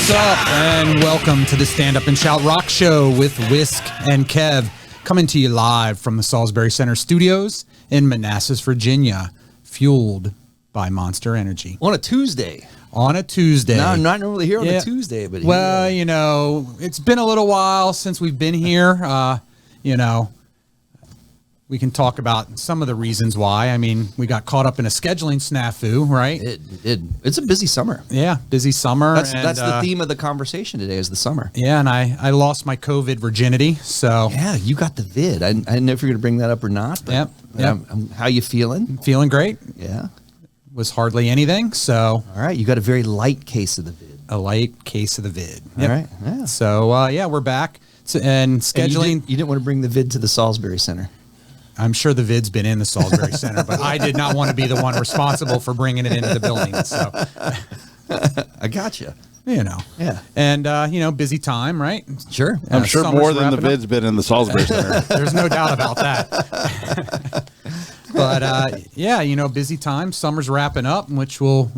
What's up? And welcome to the Stand Up and Shout Rock Show with Wisk and Kev, coming to you live from the Salisbury Center Studios in Manassas, Virginia, fueled by Monster Energy. On a Tuesday. On a Tuesday. No, I'm not normally here on a Tuesday, but well, you know, it's been a little while since we've been here. You know, we can talk about some of the reasons why. I mean, we got caught up in a scheduling snafu, right? It did. It's a busy summer. Yeah, busy summer. That's the theme of the conversation today is the summer. Yeah, and I lost my COVID virginity, so. Yeah, you got the vid. I didn't know if you were going to bring that up or not. But Yep. How you feeling? Feeling great. Yeah. Was hardly anything, so. All right, you got a very light case of the vid. A light case of the vid. All right, yeah. So, yeah, we're back. And scheduling. And you didn't want to bring the vid to the Salisbury Center. I'm sure the vid's been in the Salisbury Center, but I did not want to be the one responsible for bringing it into the building. So I got you. You know. Yeah. And, you know, busy time, right? Sure. I'm sure more than the vid's been in the Salisbury Center. There's no doubt about that. But, yeah, you know, busy time. Summer's wrapping up, which we'll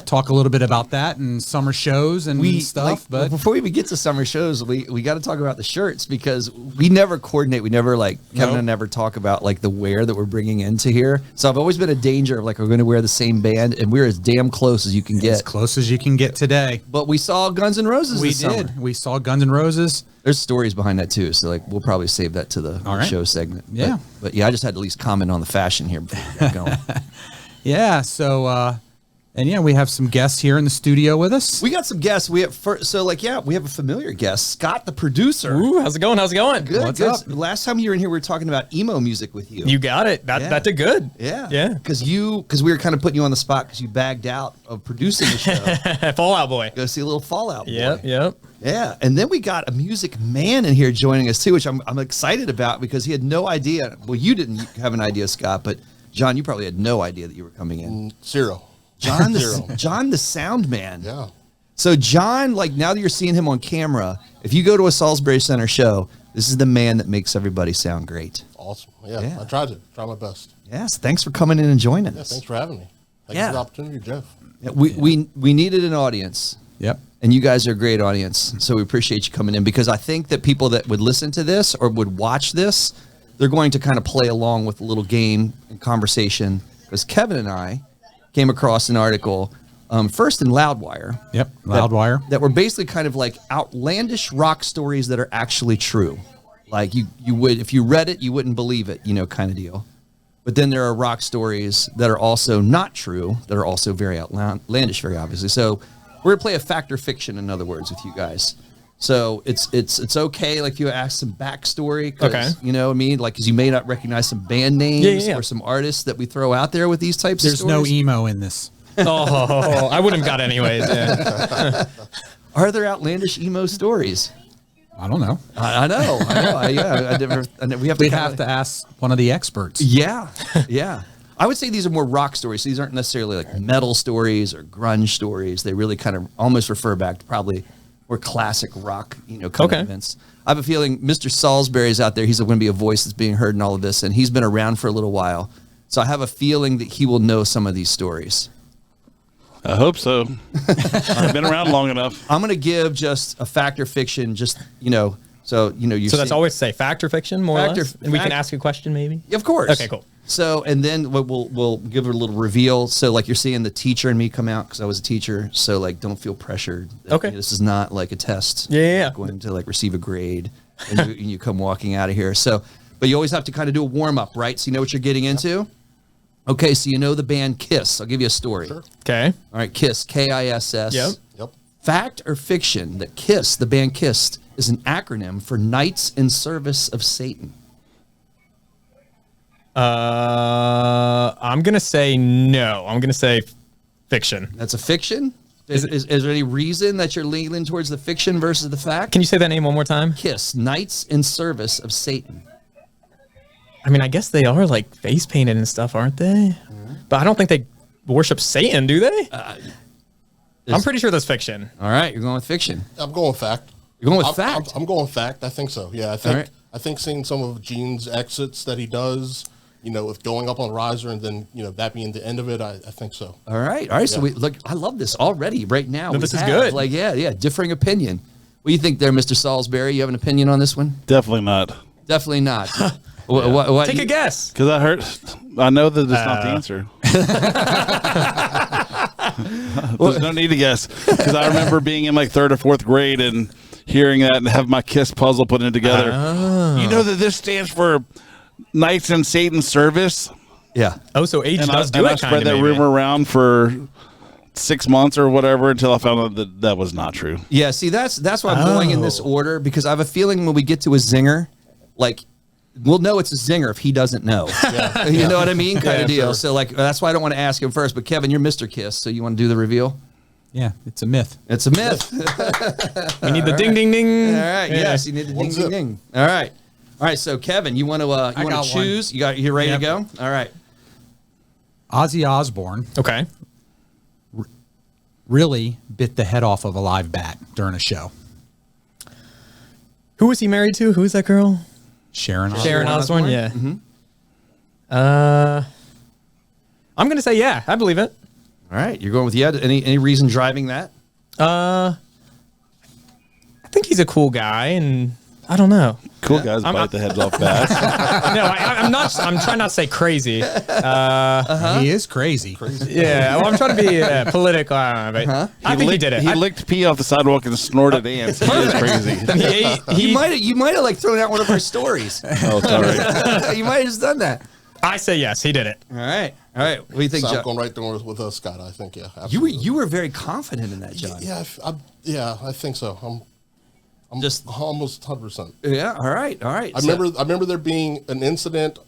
talk a little bit about that and summer shows and stuff. But before we even get to summer shows, we got to talk about the shirts because we never coordinate. We never Kevin and I never talk about the wear that we're bringing into here. So I've always been a danger of we're going to wear the same band, and we're as damn close as you can get. As close as you can get today. But we saw Guns N' Roses. We this did. Summer. We saw Guns N' Roses. There's stories behind that too, so we'll probably save that to the show segment. Yeah, but yeah, I just had to at least comment on the fashion here before we got going. Yeah, so and yeah, we have some guests here in the studio with us. We got some guests. We have we have a familiar guest, Scott, the producer. Ooh, how's it going? Good. What's good. up? Last time you were in here, we were talking about emo music with you. You got it. That did good. Yeah. Because we were kind of putting you on the spot because you bagged out of producing the show. Fallout Boy. Go see a little Fallout Boy. Yep. Yeah, and then we got a music man in here joining us too, which I'm excited about because he had no idea. Well, you didn't have an idea, Scott, but John, you probably had no idea that you were coming in. Zero. John, John, the sound man. Yeah. So John, now that you're seeing him on camera, if you go to a Salisbury Center show, this is the man that makes everybody sound great. Awesome. Yeah. I tried my best. Yes, thanks for coming in and joining us. Thanks for having me. Thanks for the opportunity, Jeff. Yeah, we needed an audience. Yep. And you guys are a great audience, so we appreciate you coming in because I think that people that would listen to this or would watch this, they're going to kind of play along with a little game and conversation because Kevin and I came across an article first in Loudwire. Yep, Loudwire. That were basically kind of outlandish rock stories that are actually true. Like you would, if you read it, you wouldn't believe it, kind of deal. But then there are rock stories that are also not true, that are also very outlandish, very obviously. So we're gonna play a fact or fiction, in other words, with you guys. So it's okay, if you ask some backstory, okay. You know what I mean, because you may not recognize some band names or some artists that we throw out there with these types of stories. There's no emo in this. Oh, I wouldn't have got anyways. Yeah. Are there outlandish emo stories? I don't know. I know. We have to ask one of the experts. Yeah. I would say these are more rock stories. So these aren't necessarily metal stories or grunge stories. They really kind of almost refer back to probably more classic rock, kind of events. I have a feeling Mr. Salisbury is out there. He's going to be a voice that's being heard in all of this, and he's been around for a little while. So I have a feeling that he will know some of these stories. I hope so. I've been around long enough. I'm going to give just a fact or fiction, so that's always say fact or fiction, more or less? And we can ask a question, maybe? Of course. Okay, cool. So, and then we'll give it a little reveal. So, you're seeing the teacher and me come out because I was a teacher. So, don't feel pressured. Okay. This is not a test. Yeah. Going to receive a grade and you come walking out of here. So, but you always have to kind of do a warm up, right? So you know what you're getting into. Okay. So you know the band Kiss. I'll give you a story. Sure. Okay. All right. Kiss. K-I-S-S. Yep. Fact or fiction that Kiss, the band Kiss, is an acronym for Knights in Service of Satan? I'm gonna say no. I'm gonna say fiction. That's a fiction. Is there any reason that you're leaning towards the fiction versus the fact? Can you say that name one more time? Kiss, Knights in Service of Satan. I mean, I guess they are face painted and stuff, aren't they? Mm-hmm. But I don't think they worship Satan, do they? I'm pretty sure that's fiction. All right, you're going with fiction. I'm going fact. You're going with fact? I'm going fact. I think so. Yeah, I think seeing some of Gene's exits that he does, with going up on riser and then that being the end of it, I think so. All right. So we look. I love this already. Right now, No, this is good. Like, differing opinion. What do you think there, Mr. Salisbury? You have an opinion on this one? Definitely not. Definitely not. What, Take a guess. Because I know that it's not the answer. There's no need to guess. Because I remember being in like 3rd or 4th grade and hearing that and have my KISS puzzle putting it together. Oh. You know that this stands for Knights in Satan's Service? Yeah. Oh, so age And does I do it. I spread that rumor around for 6 months or whatever until I found out that that was not true. Yeah. See, that's why I'm going in this order, because I have a feeling when we get to a zinger, like, we'll know it's a zinger if he doesn't know. You know what I mean? Kind of deal. Sure. So, like, that's why I don't want to ask him first. But, Kevin, you're Mr. KISS, so you want to do the reveal? Yeah, it's a myth. It's a myth. We need the ding, ding, ding. All right. Yes, you need the ding, ding, ding. All right. So, Kevin, you want to choose? You ready to go? All right. Ozzy Osbourne Okay. really bit the head off of a live bat during a show. Who was he married to? Who was that girl? Sharon Osbourne. Sharon Osbourne. Yeah. I'm gonna say yeah. I believe it. All right. You're going with yeah. Any reason driving that? I think he's a cool guy, and I don't know. Cool guys bite the heads off bats. No, I'm not. I'm trying not to say crazy. He is crazy. Yeah, well, I'm trying to be political. But I think he did it. He licked pee off the sidewalk and snorted ants. He is crazy. You might have like thrown out one of our stories. Oh, sorry. You might have just done that. I say yes. He did it. All right. What do you think, So I'm John? going right there with Scott. I think, yeah. Absolutely. You were very confident in that, John. Yeah, I think so. I'm Just- almost 100%. Yeah. All right. I remember there being an incident,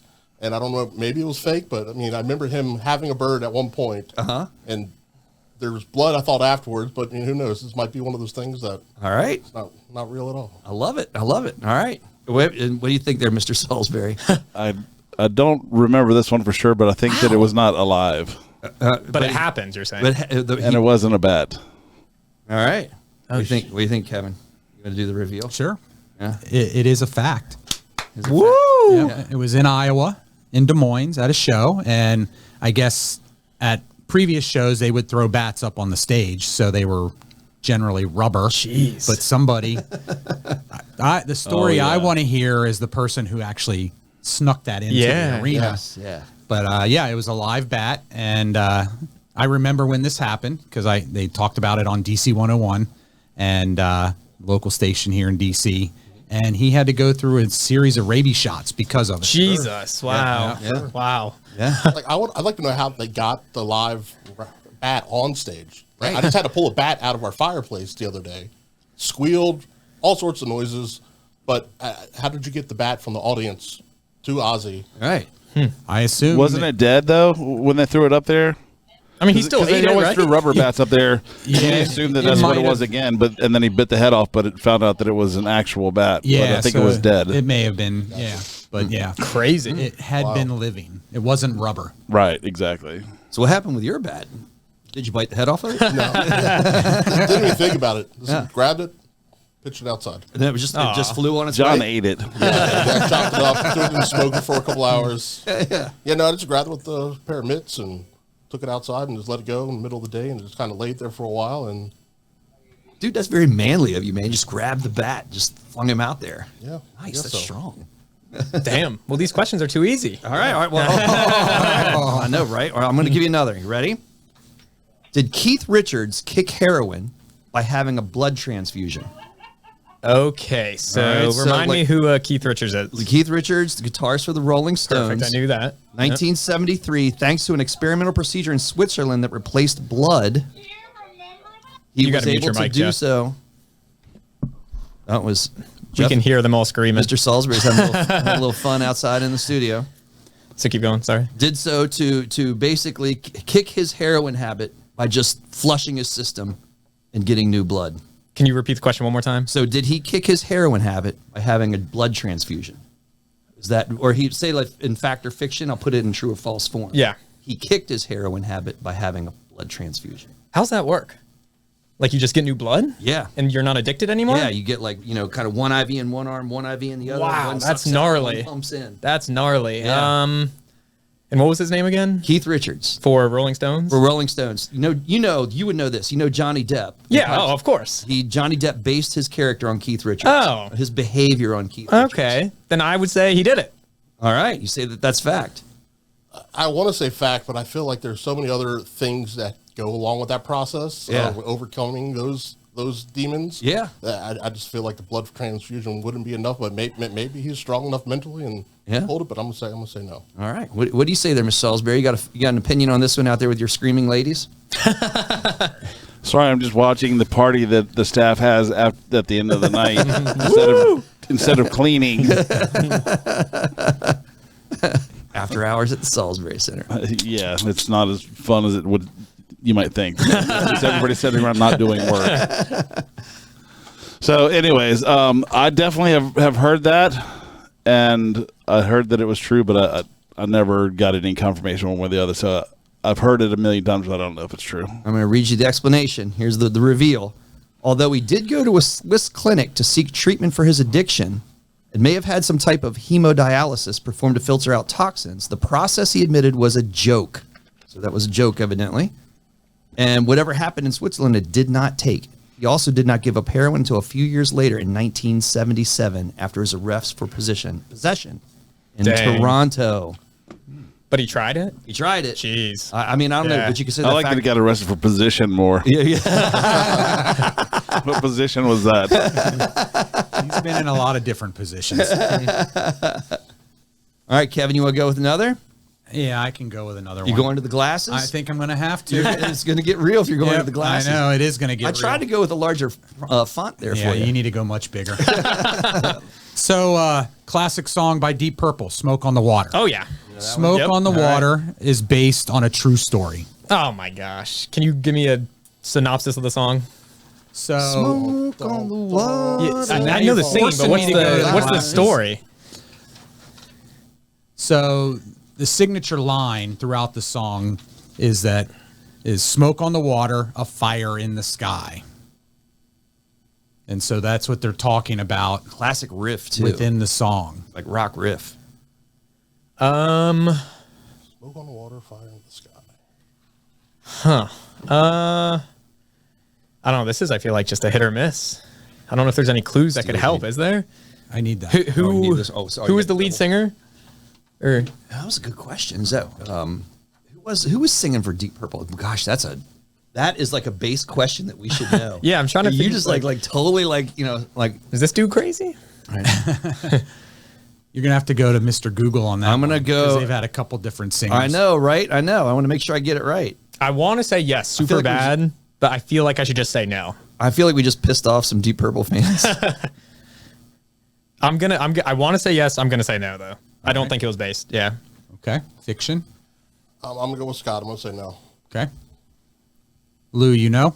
and I don't know, maybe it was fake, but I mean, I remember him having a bird at one point, and there was blood, I thought, afterwards, but I mean, who knows? This might be one of those things that All right. not real at all. I love it. All right. What do you think there, Mr. Salisbury? I don't remember this one for sure, but I think that it was not alive. But it happens. You're saying. And it wasn't a bat. All right. What do you think, Kevin? You going to do the reveal? Sure. Yeah. It is a fact. Woo! Yeah, it was in Iowa, in Des Moines, at a show, and I guess at previous shows they would throw bats up on the stage, so they were generally rubber. Jeez. But somebody, the story I want to hear is the person who actually snuck that into the arena. Yes. Yeah. But it was a live bat, and I remember when this happened because they talked about it on DC 101 and local station here in DC, and he had to go through a series of rabies shots because of it. Jesus! Wow! Yeah. Wow! Yeah. Like I'd like to know how they got the live bat on stage. Right. I just had to pull a bat out of our fireplace the other day, squealed, all sorts of noises. But how did you get the bat from the audience to Ozzy? All right. I assume Wasn't it dead, though, when they threw it up there? I mean, he still Because ate they it, always right? threw rubber bats up there. He assumed that that's what it was again, and then he bit the head off, but it found out that it was an actual bat. Yeah, but I think so it was dead. It may have been, but Crazy. it had been living. It wasn't rubber. Right, exactly. So what happened with your bat? Did you bite the head off of it? No, didn't even think about it. Just grabbed it, pitched it outside. And it just flew on its John way. ate it. I chopped it off, threw it in the smoker for a couple hours. No, I just grabbed it with a pair of mitts and took it outside and just let it go in the middle of the day and just kind of laid there for a while. And Dude, that's very manly of you, man. Just grabbed the bat, just flung him out there. yeah, I Nice. guess That's so. strong. Damn. Well, these questions are too easy. All right. Well, I know, right? All right, I'm going to give you another. You ready? Did Keith Richards kick heroin by having a blood transfusion? Okay, so All right, so, remind me like- who Keith Richards is. Keith Richards, the guitarist for the Rolling Stones. Perfect. I knew that. 1973, thanks to an experimental procedure in Switzerland that replaced blood, he You was gotta mute able your to mic, do Jeff. so. That was We can hear them all screaming. Mr. Salisbury's having a little fun outside in the studio. So keep going. Sorry. Did so to basically kick his heroin habit by just flushing his system and getting new blood. Can you repeat the question one more time? So did he kick his heroin habit by having a blood transfusion? Is that, or he say like in fact or fiction? I'll put it in true or false form. Yeah. He kicked his heroin habit by having a blood transfusion. How's that work? Like you just get new blood? Yeah. And you're not addicted anymore? Yeah, you get like, kind of one IV in one arm, one IV in the other. Wow, one that's sucks out, gnarly. one pumps in. That's gnarly. Yeah. And what was his name again? Keith Richards. For Rolling Stones? For Rolling Stones. You would know this. You know Johnny Depp. Yeah, of course. Johnny Depp based his character on Keith Richards. Oh. His behavior on Keith Richards. Okay. Then I would say he did it. All right. You say that's fact. I want to say fact, but I feel like there's so many other things that go along with that process of overcoming those demons. Yeah. I just feel like the blood transfusion wouldn't be enough, but maybe he's strong enough mentally and hold it. But I'm gonna say no. All right. What do you say there, Miss Salisbury? You got an opinion on this one out there with your screaming ladies? Sorry, I'm just watching the party that the staff has at the end of the night instead of cleaning. After hours at the Salisbury Center. Yeah, it's not as fun as it would. You might think. Just everybody sitting around not doing work. So, anyways, I definitely have heard that, and I heard that it was true, but I never got any confirmation one way or the other. So I've heard it a million times, but I don't know if it's true. I'm going to read you the explanation. Here's the reveal. Although he did go to a Swiss clinic to seek treatment for his addiction, and may have had some type of hemodialysis performed to filter out toxins, the process he admitted was a joke. So that was a joke, evidently. And whatever happened in Switzerland, it did not take. He also did not give up heroin until a few years later in 1977 after his arrest for possession in Toronto. But he tried it? He tried it. Jeez. I mean, I don't know, but you consider I like that he got arrested for position more. Yeah. What position was that? He's been in a lot of different positions. All right, Kevin, you want to go with another? Yeah, I can go with another one. You going to the glasses? I think I'm going to have to. It's going to get real if you're going to the glasses. I know, it is going to get I real. tried to go with a larger font there Yeah, for you. you need to go much bigger. So, classic song by Deep Purple, Smoke on the Water. Oh, yeah. Smoke on the Water is based on a true story. Oh, my gosh. Can you give me a synopsis of the song? So, Smoke on the water. I know the singing, but what's the story? So the signature line throughout the song is smoke on the water, a fire in the sky. And so that's what they're talking about. Classic riff, too. Within the song. Like rock riff. Smoke on the water, fire in the sky. I don't know. This is, I feel like, just a hit or miss. I don't know if there's any clues that could help. Is there? I need that. Who is the lead singer? Or That was a good question. So, who was singing for Deep Purple? Gosh, that is like a base question that we should know. Yeah, I'm trying to You think, just like totally is this dude crazy? You're going to have to go to Mr. Google on that. I'm gonna one, go- 'cause they've had a couple different singers. I know, right? I know. I want to make sure I get it right. I want to say yes, super like bad, but I feel like I should just say no. I feel like we just pissed off some Deep Purple fans. I want to say yes. I'm gonna say no though. I don't think it was based. Yeah. Okay. Fiction. I'm going to go with Scott. I'm going to say no. Okay. Lou, you know?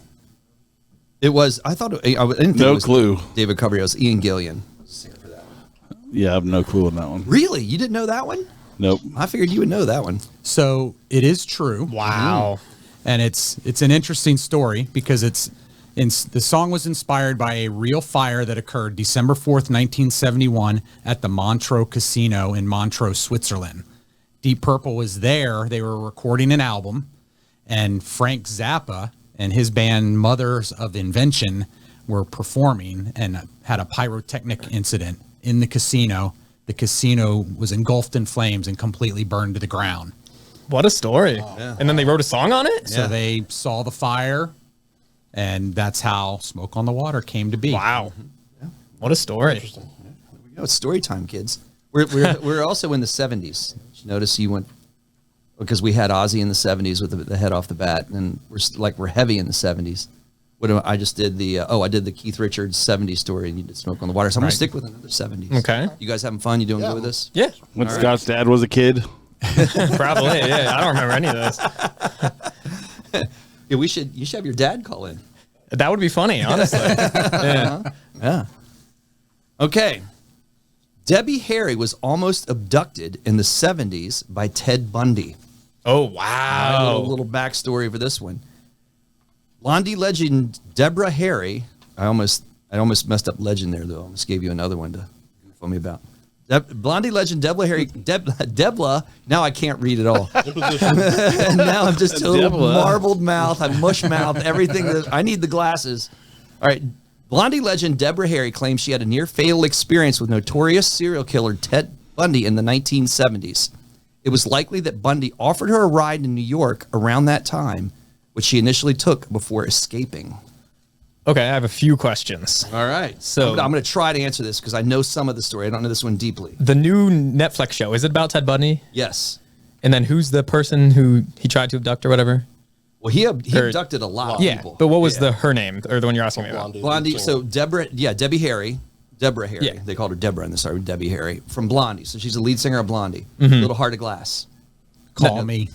It was. I thought. I didn't think No it was clue. David Coverdale's Ian Gillian. Yeah, I have no clue on that one. Really? You didn't know that one? Nope. I figured you would know that one. So it is true. Wow. And it's an interesting story because the song was inspired by a real fire that occurred December 4th, 1971 at the Montreux Casino in Montreux, Switzerland. Deep Purple was there. They were recording an album, and Frank Zappa and his band Mothers of Invention were performing and had a pyrotechnic incident in the casino. The casino was engulfed in flames and completely burned to the ground. What a story. Yeah. And then they wrote a song on it? So they saw the fire, and that's how Smoke on the Water came to be. Wow. Yeah. What a story. There we go. It's story time, kids. We're also in the 70s. Did you notice you went, because we had Ozzy in the 70s with the head off the bat, and we're heavy in the 70s. I just did I did the Keith Richards 70s story, and you did Smoke on the Water. So I'm going to stick with another 70s. Okay. You guys having fun? You doing good with this? Yeah. When Scott's dad was a kid. Probably, yeah. I don't remember any of this. Yeah, you should have your dad call in. That would be funny, honestly. Yeah. Yeah. Okay. Debbie Harry was almost abducted in the 70s by Ted Bundy. Oh, wow. A little backstory for this one. Blondie legend Deborah Harry. I almost messed up legend there, though. I almost gave you another one to goof on me about. Blondie legend Debla. Now I can't read it all. And now I'm just a little marbled mouth. I'm mush mouth. Everything. I need the glasses. All right. Blondie legend Deborah Harry claims she had a near fatal experience with notorious serial killer Ted Bundy in the 1970s. It was likely that Bundy offered her a ride in New York around that time, which she initially took before escaping. Okay, I have a few questions. All right. So I'm going to try to answer this because I know some of the story. I don't know this one deeply. The new Netflix show, is it about Ted Bundy? Yes. And then who's the person who he tried to abduct or whatever? Well, he abducted a lot of people. But what was her name, or the one you're asking me about? Blondie. So Debbie Harry. Deborah Harry. Yeah. They called her Deborah in the story. Debbie Harry from Blondie. So she's the lead singer of Blondie. Little Heart of Glass. Call me.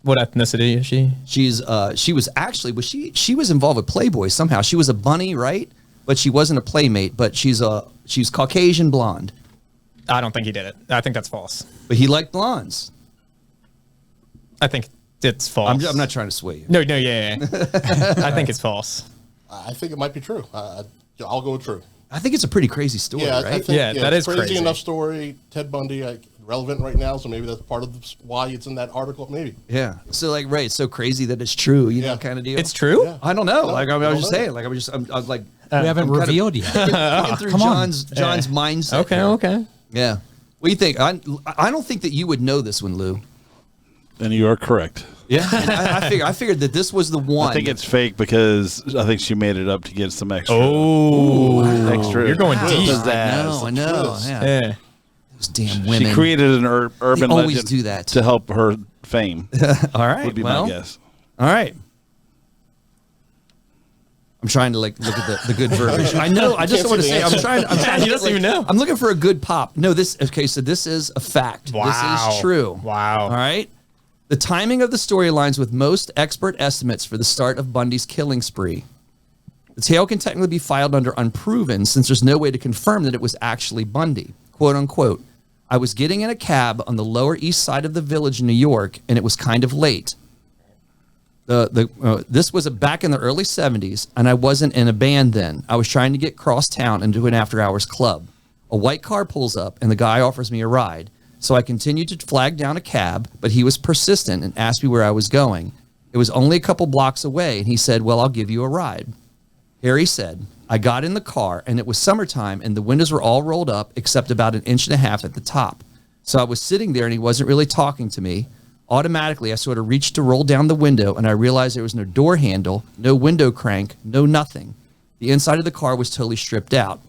What ethnicity is she? She was involved with Playboy somehow. She was a bunny, right? But she wasn't a playmate. But she's Caucasian blonde. I don't think he did it. I think that's false. But he liked blondes. I think it's false. I'm not trying to sway you. No, yeah. I think it's false. I think it might be true. I'll go with true. I think it's a pretty crazy story, Yeah, right? That is crazy enough story. Ted Bundy, relevant right now, so maybe that's part of why it's in that article. Maybe. Yeah. So it's so crazy that it's true. You know, kind of deal. It's true. Yeah. I don't know. I was just saying. I'm like. We haven't revealed yet. Looking through John's mindset. Okay. Yeah. What do you think? I don't think that you would know this one, Lou. And you are correct. Yeah. I figured that this was the one. I think it's fake because I think she made it up to get some extra. Extra. You're going deep. I know. Yeah. Those damn women. She created an urban always legend do that. to help her fame. All right. Would be my guess. All right. I'm trying to look at the good verbiage. I know. I just want to say I'm trying. He doesn't even know. I'm looking for a good pop. No, this. Okay, so this is a fact. Wow. This is true. Wow. All right. The timing of the story aligns with most expert estimates for the start of Bundy's killing spree. The tale can technically be filed under unproven since there's no way to confirm that it was actually Bundy. Quote unquote. I was getting in a cab on the Lower East Side of the Village in New York, and it was kind of late. This was back in the early 70s, and I wasn't in a band then. I was trying to get cross town into an after-hours club. A white car pulls up, and the guy offers me a ride. So I continued to flag down a cab, but he was persistent and asked me where I was going. It was only a couple blocks away, and he said, well, I'll give you a ride. Harry said, I got in the car, and it was summertime, and the windows were all rolled up except about 1.5 inches at the top. So I was sitting there, and he wasn't really talking to me. Automatically, I sort of reached to roll down the window, and I realized there was no door handle, no window crank, no nothing. The inside of the car was totally stripped out.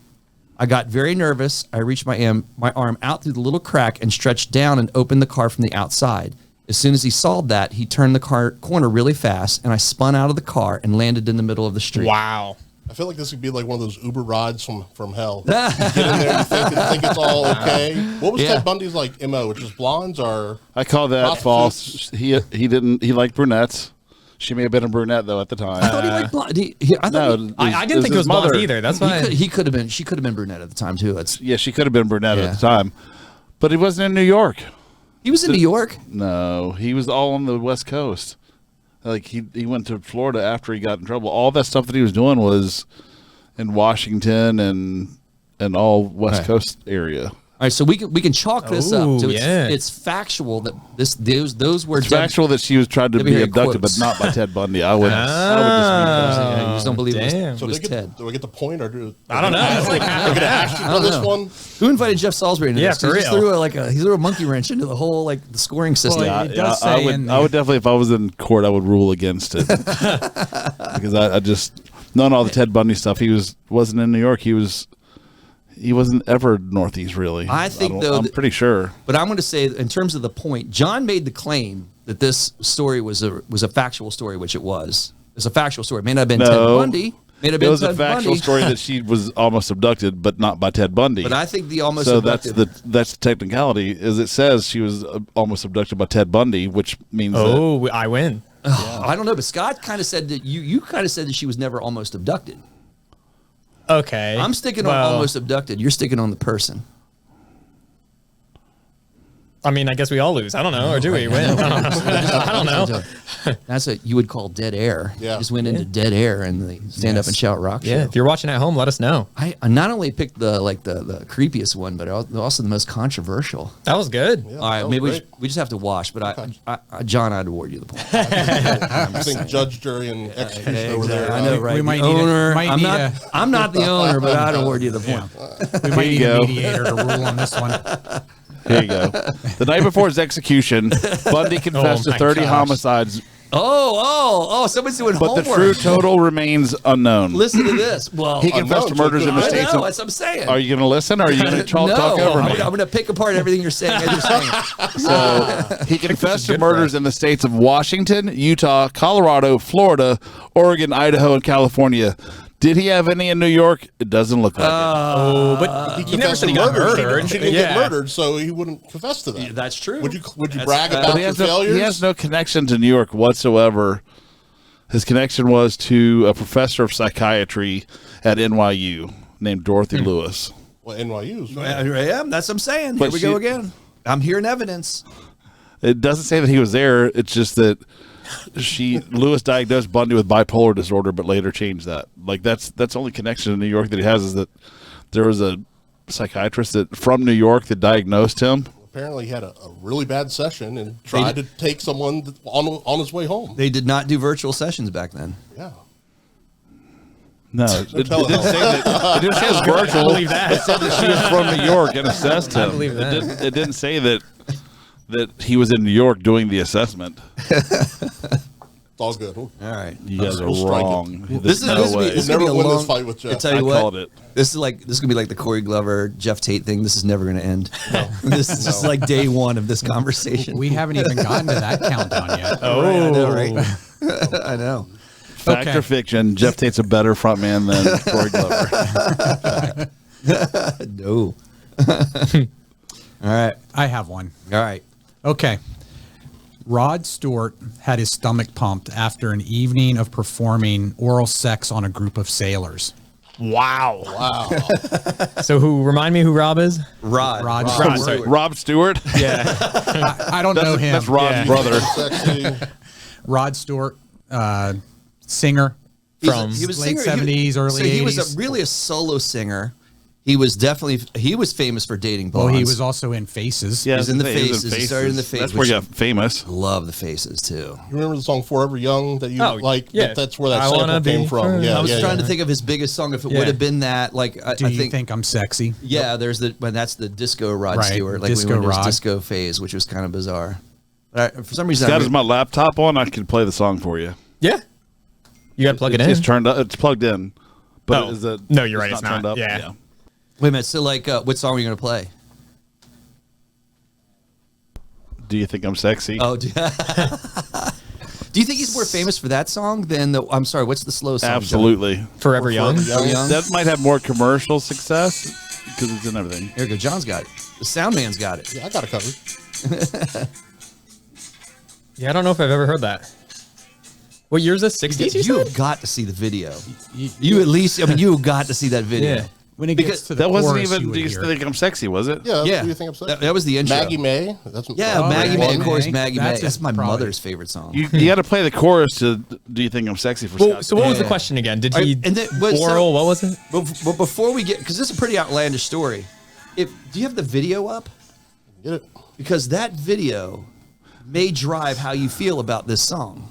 I got very nervous. I reached my arm out through the little crack and stretched down and opened the car from the outside. As soon as he saw that, he turned the car corner really fast, and I spun out of the car and landed in the middle of the street. Wow. I feel like this would be like one of those Uber rides from hell. You get in there, you think it's all okay. What was Ted Bundy's MO? Which is blondes or? I call that false. He liked brunettes. She may have been a brunette though at the time. I thought he liked blonde. I didn't think it was blonde either. That's why he could have been. She could have been brunette at the time too. She could have been brunette at the time, but he wasn't in New York. He was in New York. No, he was all on the West Coast. Like he went to Florida after he got in trouble. All that stuff that he was doing was in Washington and all West Coast area. All right, so we can chalk this up. So yeah. It's factual that those were factual that she was tried to be abducted, but not by Ted Bundy. I would dispute that. You just don't believe it So was Ted. do we get the point or do I don't know. We're gonna ask you on this one? Who invited Jeff Salisbury into this? for He just real. he threw a monkey wrench into the whole the scoring system. Well, it does say in I would definitely, if I was in court, I would rule against it because I just knowing all the Ted Bundy stuff. He wasn't in New York. He wasn't ever Northeast, really. I think, though, I'm pretty sure. But I'm going to say, in terms of the point, John made the claim that this story was a factual story, which it was. It's a factual story. It may not have been Ted Bundy. It was a factual story that she was almost abducted, but not by Ted Bundy. But I think the almost so abducted. that's the technicality. Is it says she was almost abducted by Ted Bundy, which means that, I win. I don't know, but Scott kind of said that you kind of said that she was never almost abducted. Okay. I'm sticking on almost abducted. You're sticking on the person. I mean, I guess we all lose. I don't know. Or do we win? I don't know. That's what you would call dead air. Yeah. You just went into dead air and the stand up and shout rock Yeah. show. If you're watching at home, let us know. I not only picked the creepiest one, but also the most controversial. That was good. Yeah, All right, that was maybe great. we just have to wash. But John, I'd award you the point. I think judge, jury, and executioner over there. I know, We right? might The need a- owner. might I'm need not. a- I'm not the owner, but I'd award you the point. We might need you a go. mediator to rule on this one. Here you go. The night before his execution, Bundy confessed to my 30 gosh. homicides, Oh! Somebody's doing but homework. the true total remains unknown. Listen to this. Well, He confessed to murders in the I states. know. Of, That's what I'm saying. are you going to listen, or are you going to talk over me? I'm going to pick apart everything you're saying. As you're saying. So he confessed to good murders in the states of Washington, Utah, Colorado, Florida, Oregon, Idaho, and California. Did he have any in New York? It doesn't look like Oh, but He you never confessed said to he got murder. murdered. She didn't Yeah. get murdered, so he wouldn't confess to that. Yeah, that's true. Would you That's- brag uh, about it. But your failures? he has no connection to New York whatsoever. His connection was to a professor of psychiatry at NYU named Dorothy Lewis. Well, NYU's. Here I am. That's what I'm saying. But Here we she- go again. I'm hearing evidence. It doesn't say that he was there. It's just that Lewis diagnosed Bundy with bipolar disorder, but later changed that. Like that's the only connection in New York that he has is that there was a psychiatrist from New York that diagnosed him. Apparently, he had a really bad session and tried to take someone on his way home. They did not do virtual sessions back then. Yeah. No, it didn't tell say that. It didn't say it was virtual. I believe that. It said that she was from New York and assessed him. believe that. It didn't say that he was in New York doing the assessment. It's all good. All right. You guys are We'll strike it. wrong. This is no this way. is You'll gonna be never a win long this fight with Jeff. I tell you I what, called it. This is gonna be like the Corey Glover, Jeff Tate thing. This is never gonna end. This is just like day one of this conversation. We haven't even gotten to that countdown yet. I know, right? I know. Fact Okay. or fiction? Jeff Tate's a better frontman than Corey Glover. No. All right. I have one. All right. Okay. Rod Stewart had his stomach pumped after an evening of performing oral sex on a group of sailors. Wow. Wow. So remind me who Rob is? Rod. Rod Rod, Stewart. sorry. Rob Stewart. Yeah. I don't know him. That's Rod's Yeah. brother. Sexy. Rod Stewart, singer. From He was late singer. 70s, early so he was 80s. really a solo singer. He was famous for dating Well, blondes. he was also in Faces. Yeah, He's in the he was Faces. He started in the Faces, That's where he which- got famous. Love the Faces too. You remember the song "Forever Young" that you Oh, like? yeah. That's where that I wanna sample came be from. free. Yeah, I was yeah, trying yeah. to think of his biggest song if it Yeah. would have been that. Like Do I you think, think I'm sexy? yeah, there's that's the disco Rod Right, Stewart, like disco we went into Rod. his disco phase, which was kind of bizarre. But for some reason, Got as my laptop on. I can play the song for you. Yeah. You got to plug it in. It's turned up. It's plugged in. But Oh. is it? No, you're right, it's not. turned up. Yeah. wait a minute. So like, what song are you gonna play? Do you think I'm sexy? Oh, do you think he's more famous for that song than the? I'm sorry, what's the slow song? John? Absolutely. Forever Young. Forever Young. That might have more commercial success because it's in everything. Here we go. John's got it. The sound man's got it. Yeah, I got it covered. Yeah, I don't know if I've ever heard that. What year is this? 60s, You you have said? got to see the video. You at least, I mean, you have got to see that video. Yeah. When it Because gets to the That wasn't chorus, even. you Do would you hear. think I'm sexy? Was it? Yeah, Yeah. Who you think I'm saying? That was the intro. Maggie May. That's Yeah, Oh, Maggie yeah. May. Of course, May. Maggie May. That's That's my probably- mother's favorite song. You got to play the chorus to "Do You Think I'm Sexy" for Well, Scott. so what was the Yeah. question again? Did All he right, and then- but so- oral? What was it? But before we get, because this is a pretty outlandish story. Do you have the video up? Get it? Because that video may drive how you feel about this song,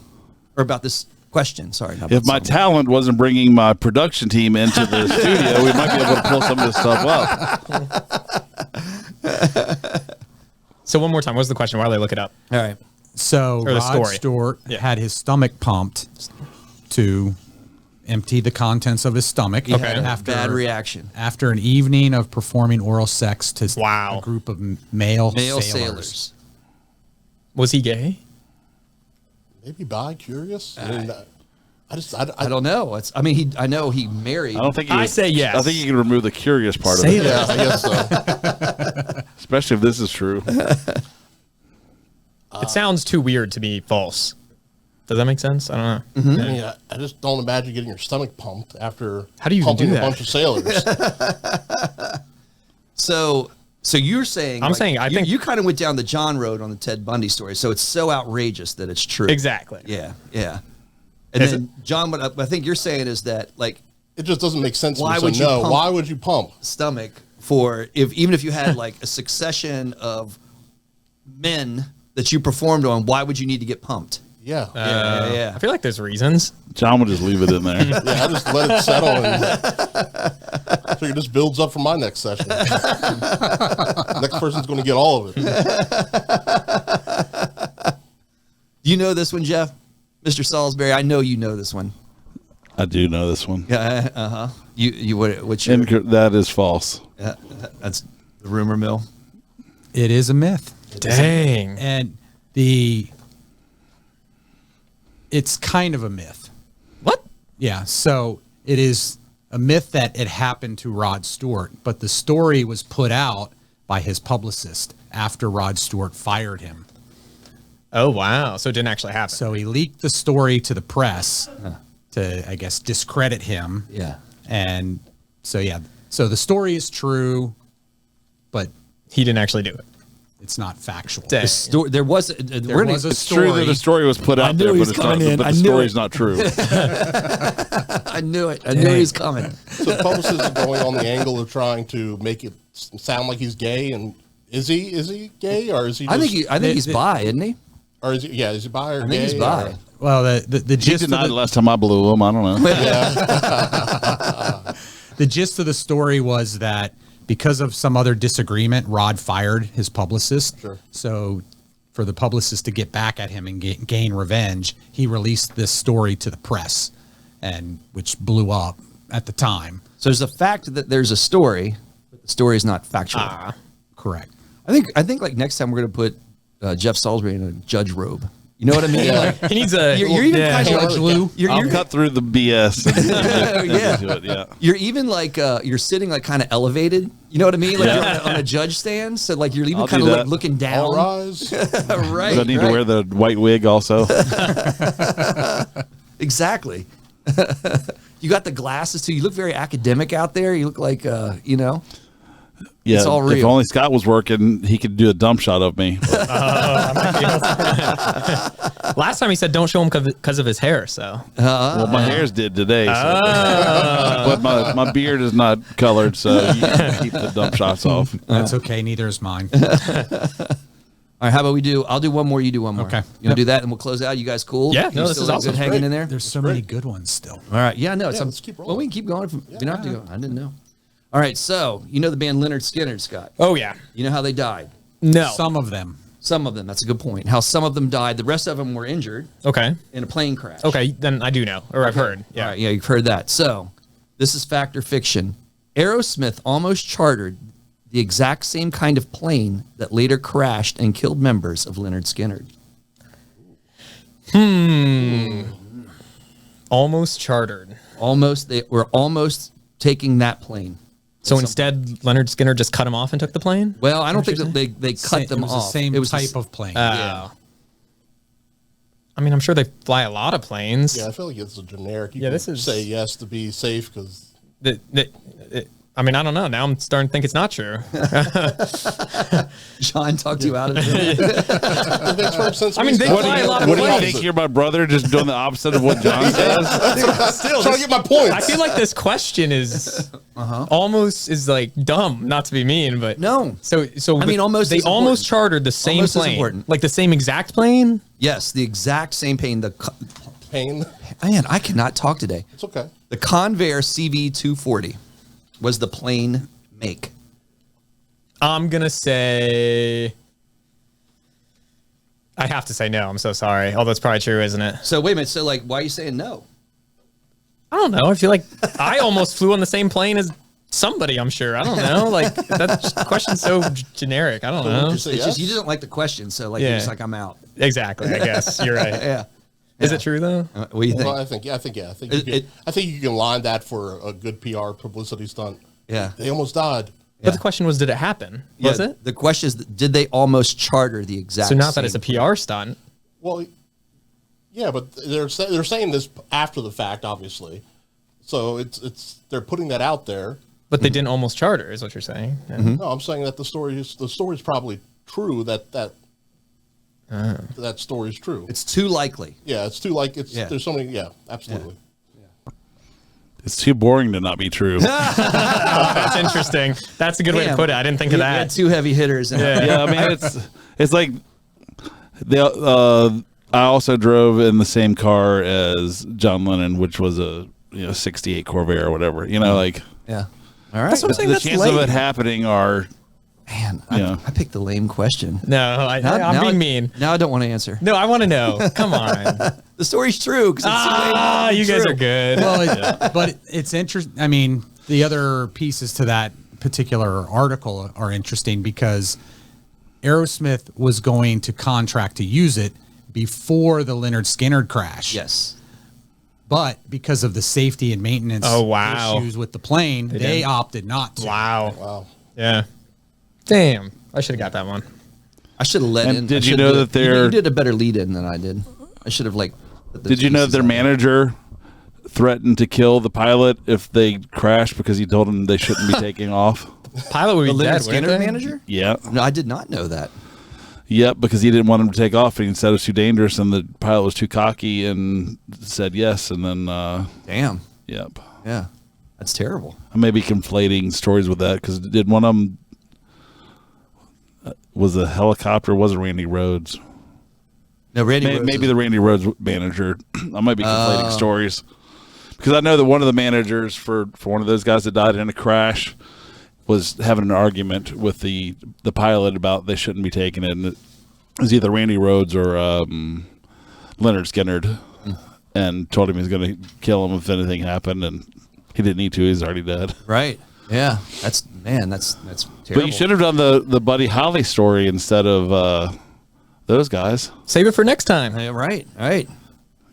or about this question. Sorry. not If about my song. talent wasn't bringing my production team into the studio, we might be able to pull some of this stuff up. So one more time, what's the question while I look it up? All right. So Or the Rod story. Stewart Yeah. had his stomach pumped to empty the contents of his stomach. He had a After bad reaction. After an evening of performing oral sex to Wow. a group of male Male sailors. sailors. Was he gay? Maybe bi, curious. I mean, I don't know. I mean, I know he married. I don't think. I say yes. I think you can remove the curious part of Say it, Yeah, I guess so. especially if this is true. It sounds too weird to be false. Does that make sense? I don't know. I mean, I just don't imagine getting your stomach pumped after How do you even pumping do a that? bunch of sailors. So So you're saying I'm saying I think you kind of went down the John road on the Ted Bundy story. So it's so outrageous that it's true. exactly. Yeah, yeah. And then John, what I think you're saying is that like It just doesn't make sense. Why to me. would So, you no? pump- Why would you pump? stomach for even if you had like a succession of men that you performed on, why would you need to get pumped? Yeah. Yeah. I feel like there's reasons. John would just leave it in there. Yeah, I just let it settle and figure this builds up for my next session. Next person's going to get all of it. Do you know this one, Jeff? Mr. Salisbury, I know you know this one. I do know this one. Yeah, what's your That is false. that's the rumor mill. It is a myth. Dang. And it's kind of a myth. What? Yeah, so it is a myth that it happened to Rod Stewart, but the story was put out by his publicist after Rod Stewart fired him. Oh, wow. So it didn't actually happen. So he leaked the story to the press to, I guess, discredit him. Yeah. And so, yeah, so the story is true, but he didn't actually do it. it's not factual. Dang. There was a It's true that the story was put out knew there, he but was it's not. coming in. But I the knew story's it. not true. I knew it. I knew he was coming. So the publicist is going on the angle of trying to make it sound like he's gay. And is he gay or is he? I Just, think he's bi, isn't he? Or is he? Yeah, is he bi or I gay? think he's bi. or- Well, the He gist of denied it the, last time I blew him. I don't know. the gist of the story was that because of some other disagreement, Rod fired his publicist. Sure. So for the publicist to get back at him and gain revenge, he released this story to the press, and which blew up at the time. So there's the fact that there's a story, but the story is not factual. Correct. I think like next time we're gonna put Jeff Salisbury in a judge robe. You know what I mean? Like, He needs a. you're even kind of George Lou. I'll cut through the BS. And Yeah. into it, yeah. You're even like you're sitting like kind of elevated. You know what I mean? Like Yeah. you're on a judge stand, so like you're even I'll kind do of like that. looking down. All rise. Right. Do I need right. to wear the white wig also? Exactly. You got the glasses too. You look very academic out there. You look like you know. Yeah. It's all If real. only Scott was working, he could do a dump shot of me. Last time he said don't show him because of his hair. So Well, my hair's did today. So. But my beard is not colored, so you can keep the dump shots off. That's okay. Neither is mine. All right, how about we do? I'll do one more. You do one more. Okay. You want to do that, and we'll close out. You guys cool? Yeah, You no, this still is like awesome. good hanging Great. in there. There's so many good ones still. All right. Yeah, no. let's keep rolling. Well, we can keep going. We don't have to go. I didn't know. All right. So you know the band Leonard Skinner, Scott. oh yeah, You know how they died. no. Some of them. Some of them. That's a good point. How some of them died. The rest of them were injured Okay. in a plane crash. Okay. Then I do know, or I've heard. Yeah. All right. Yeah, you've heard that. So this is fact or fiction. Aerosmith almost chartered the exact same kind of plane that later crashed and killed members of Leonard Skinner. Almost chartered. Almost. They were almost taking that plane. So instead, Leonard Skinner just cut him off and took the plane. Well, I don't think What that they cut them it was off. the same It was type of plane. yeah. I mean, I'm sure they fly a lot of planes. Yeah, I feel like it's a generic. You Yeah, can this is- say yes to be safe because I mean, I don't know. Now I'm starting to think it's not true. Sean talked you out of it. it makes more sense. I mean, they fly a lot of What do you planes. think? You're my brother, just doing the opposite of what John says. Still, trying to get my points. I feel like this question is almost is like dumb. Not to be mean, but No. So I mean, almost they is almost important. chartered the same Almost is plane, important. like the same exact plane. Yes, the exact same plane. Pain. Man, I cannot talk today. It's okay. The Convair CV240 was the plane make. I'm gonna say. I have to say no. I'm so sorry. Although it's probably true, isn't it? So wait a minute. So like, why are you saying no? I don't know. I feel like I almost flew on the same plane as somebody. I'm sure. I don't know. Like that question's so generic. I don't know. You say It's yes? just you didn't like the question, so like you're Yeah. just like I'm out. Exactly. I guess you're right. Yeah. Is it true though? What do you think? Well, I think you It- can, it- I think you can line that for a good PR publicity stunt. Yeah. They almost died. But the question was, did it happen? Was Yeah, it? The question is, did they almost charter the exact? So not that it's same a PR stunt. Well, yeah, but they're saying this after the fact, obviously. So it's they're putting that out there. But they didn't almost charter, is what you're saying. Yeah. No, I'm saying that the story's probably true. That story's true. It's too likely. Yeah, it's too there's so many. Yeah, absolutely. It's too boring to not be true. That's interesting. That's a good way to put it. I didn't think of We had that. two heavy hitters. Yeah, I mean it's like I also drove in the same car as John Lennon, which was a 68 Corvair or whatever. Like Yeah. All right. That's what I'm saying. the That's chances of it happening are Man, Yeah. I picked the lame question. No, I'm being mean. Now I don't want to answer. No, I want to know. Come on. The story's true. You guys are good. Well, but it's interesting. I mean, the other pieces to that particular article are interesting because Aerosmith was going to contract to use it before the Lynyrd Skynyrd crash. Yes. But because of the safety and maintenance issues with the plane, they opted not to. Wow. Yeah. Damn. I should have got that one. I should have let And in. did I you should've know did- that they're- You did a better lead in than I did. I should have put the Did you know pieces their on. manager threatened to kill the pilot if they crashed because he told them they shouldn't be taking off? Pilot would The be Lynyrd dead, wouldn't Skynyrd they? manager? Yeah. No, I did not know that. Yep, because he didn't want him to take off. And he said it was too dangerous, and the pilot was too cocky and said yes. And then, Damn. yep. Yeah. That's terrible. I may be conflating stories with that because did one of them was a helicopter? Wasn't Randy Rhoads? No, Randy Rhoads Maybe is- the Randy Rhoads manager. I might be conflating stories because I know that one of the managers for one of those guys that died in a crash was having an argument with the pilot about they shouldn't be taking it. And it was either Randy Rhoads or Lynyrd Skynyrd, and told him he was going to kill him if anything happened, and he didn't need to. He's already dead. Right. Yeah. That's terrible. But you should have done the Buddy Holly story instead of those guys. Save it for next time. Yeah, right. Right.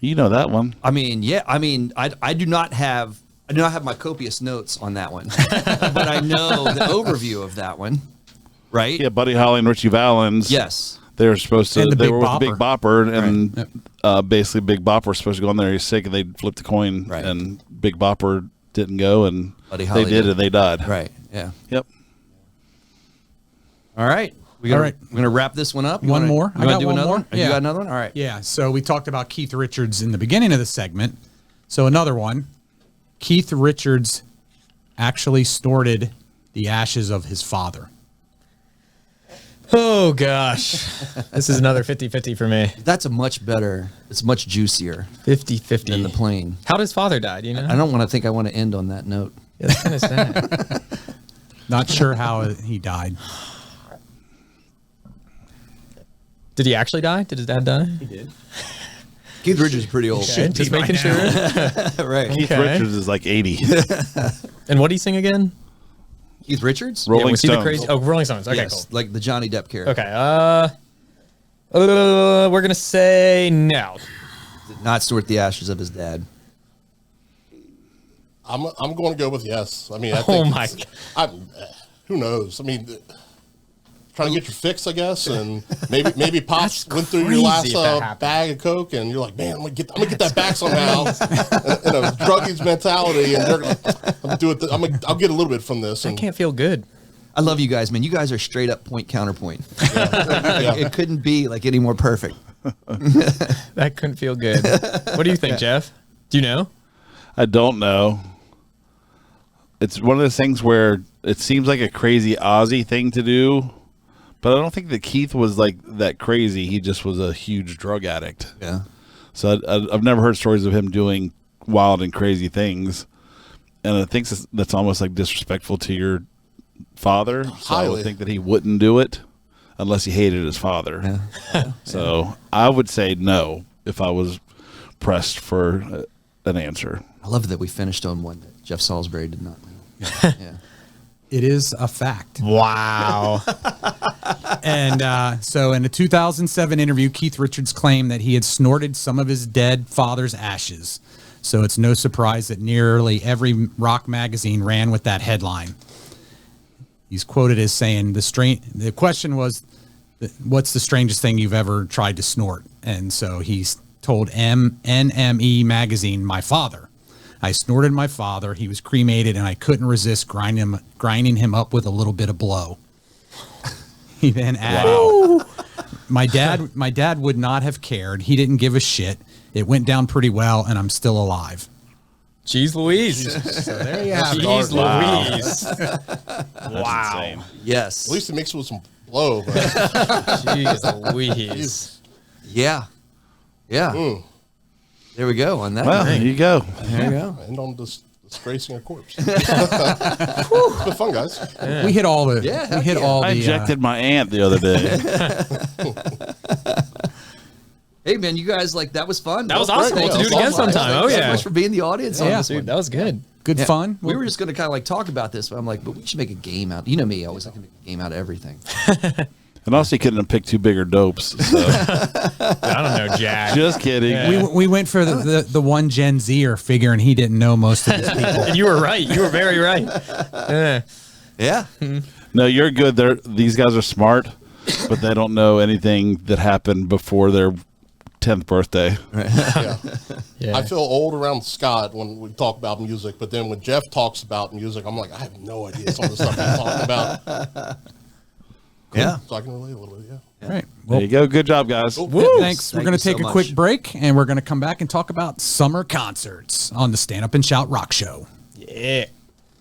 You know that one. I mean, yeah. I mean, I do not have my copious notes on that one, but I know the overview of that one. Right. Yeah, Buddy Holly and Richie Valens. Yes. They were supposed to. And the They Big were with the Big Bopper, and basically Big Bopper was supposed to go on there. He's sick, and they flipped the coin, Right. and Big Bopper didn't go, and Buddy Holly they did, did. and they died. Right. Yeah. Yep. All right. We're gonna wrap this one up. One more? You I want got to do one another more. one? Yeah. You got another one? All right. Yeah, so we talked about Keith Richards in the beginning of the segment. So another one. Keith Richards actually snorted the ashes of his father. Oh, gosh. This is another 50-50 for me. That's a much better. It's much juicier 50-50. than the plane. How does father die? Do you know? I don't want to think I want to end on that note. Yeah, that's kind of sad. Not sure how he died. Did he actually die? Did his dad die? He did. Keith Richards is pretty old. Okay, just making sure. Right. Keith Okay. Richards is like 80. And what did he sing again? Keith Richards? Rolling yeah, was he the Stones. crazy? Oh, Rolling Stones. Okay, Yes, like the Johnny Depp character. cool. Okay. We're gonna say no. Did not snort the ashes of his dad. I'm going to go with yes. I mean, I Oh think my who knows? I mean, trying to get your fix, I guess, and maybe Pops went through your crazy last if that happened. bag of Coke, and you're like, man, I'm gonna get that back somehow. in a druggies mentality, and they're gonna do it. I'll get a little bit from this. That And, can't feel good. I love you guys, man. You guys are straight up point counterpoint. yeah. It couldn't be like any more perfect. That couldn't feel good. What do you think, Jeff? Do you know? I don't know. It's one of those things where it seems like a crazy Ozzy thing to do, but I don't think that Keith was like that crazy. He just was a huge drug addict. Yeah. So I've never heard stories of him doing wild and crazy things, and I think that's almost like disrespectful to your father. So I Highly. would think that he wouldn't do it unless he hated his father. So I would say no if I was pressed for an answer. I love that we finished on one that Jeff Salisbury did not know. Yeah. It is a fact. Wow. And so in a 2007 interview, Keith Richards claimed that he had snorted some of his dead father's ashes. So it's no surprise that nearly every rock magazine ran with that headline. He's quoted as saying, the question was, what's the strangest thing you've ever tried to snort? And so he's told NME magazine, my father. I snorted my father. He was cremated, and I couldn't resist grinding him up with a little bit of blow. He then added, my dad would not have cared. He didn't give a shit. It went down pretty well, and I'm still alive. Jeez Louise. So there you have it. Jeez Louise. Wow. Yes. At least it makes it with some blow. But Jeez Louise. Yeah. Yeah. There we go on that. Well, there you go. There you go. end on disgracing a corpse. It's been fun, guys. Yeah. We hit all the. Yeah, we hit yeah. all I the. injected my aunt the other day. Hey man, you guys that was fun. That was awesome. great. We'll do it again sometime. Oh, Thanks so yeah. much for being the audience on Yeah. this one. Dude, that was good. Good Yeah. fun. We were just going to kind of talk about this, but I'm like, but we should make a game out. You know me, I always like to make a game out of everything. And also, you couldn't have picked two bigger dopes. So. I don't know, Jack. Just kidding. Yeah. We went for the one Gen Zer figuring he didn't know most of these people. And you were right. You were very right. Yeah. Yeah. No, you're good. These guys are smart, but they don't know anything that happened before their 10th birthday. Yeah. Yeah. I feel old around Scott when we talk about music, but then when Jeff talks about music, I'm like, I have no idea some of the stuff he's talking about. Yeah. So I can relate a little bit, yeah. All right. There you go. Good job, guys. Thanks. Thank We're going you to take so a quick much. break, and we're going to come back and talk about summer concerts on the Stand Up and Shout Rock Show. Yeah.